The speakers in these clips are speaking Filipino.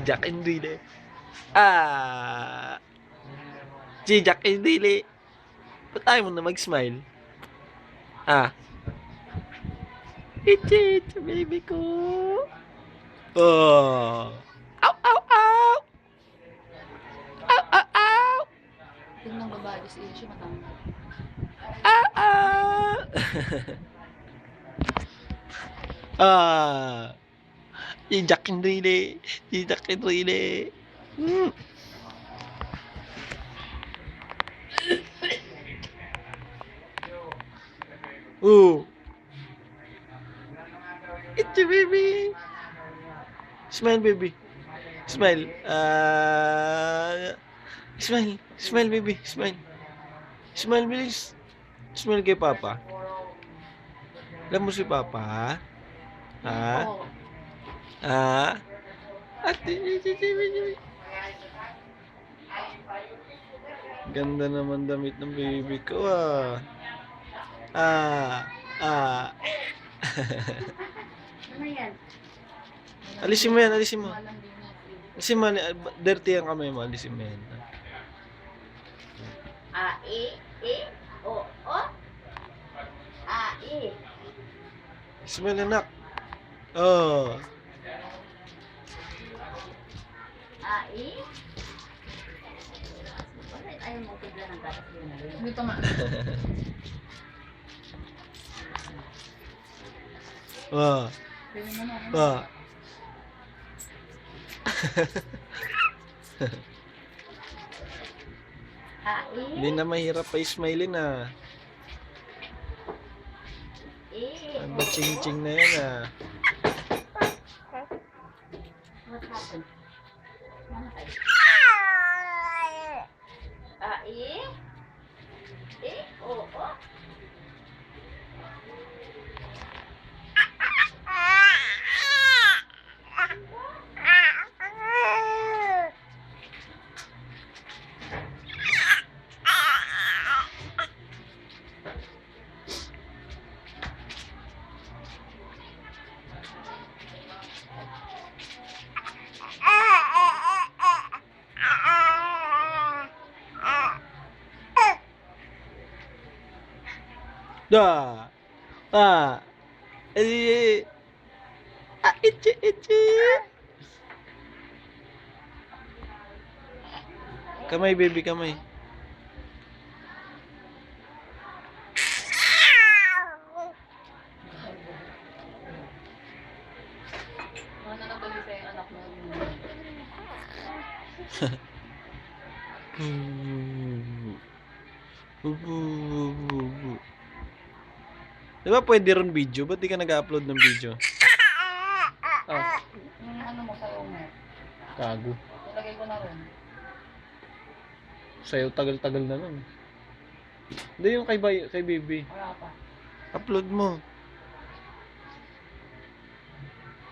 Jack and Dili. Ah. Jack and Dili. Ba't tayo mo na mag-smile? Ah. Ichi, baby ko. Oh. Ow, ow, ow. Ow, ow, ow. Tingnan babae si Ishi matangkad. Ow, ow. Ah. Jack and Dili. Jack and Dili. Oh. It's a baby. Smile, baby. Smile. Smile. Smile, baby. Smile. Smile, bilis. Smile kay Papa. Alam mo si Papa? Ha? Oo. Ha? Ganda naman damit ng baby ko ah. Ah. Ano yan? Alisin mo yan, alisin mo. Malang din niya. Alisin mo, dirty ang kamay mo, alisin mo yan. O. Smile anak. Oh. Bakit ayaw mo tigla ng gatas yun? Dito nga. Oh. Pwede mo na. Oh. Hindi na mahirap pa ismailin ah. Ang ching-ching na yan ah. What happened? Da. Ah. Itchy. Kamay, baby, kamay. Ano na tuloy sa yung anak mo? Di ba pwede ron video? Ba't di ka nag-upload ng video? Ah, Yung ano mo sa'yo mo? kago. Ilagay ko na rin. Sa'yo tagal-tagal na nun. Hindi yung kay baby. Wala pa. Upload mo.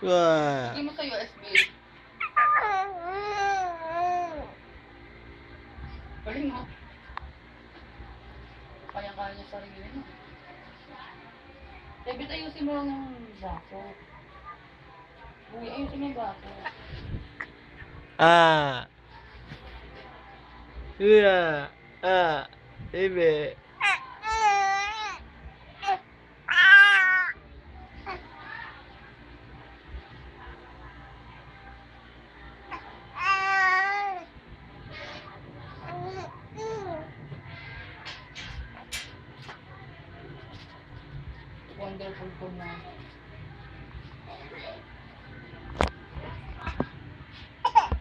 Wah. Hindi mo sa USB. Galing mo. Kaya-kaya niya sarili mo. David, ayusin mo lang yung baso. Uy, ayusin mo yung baso. Ah. Yeah. Ah. Baby. Wonderful po na.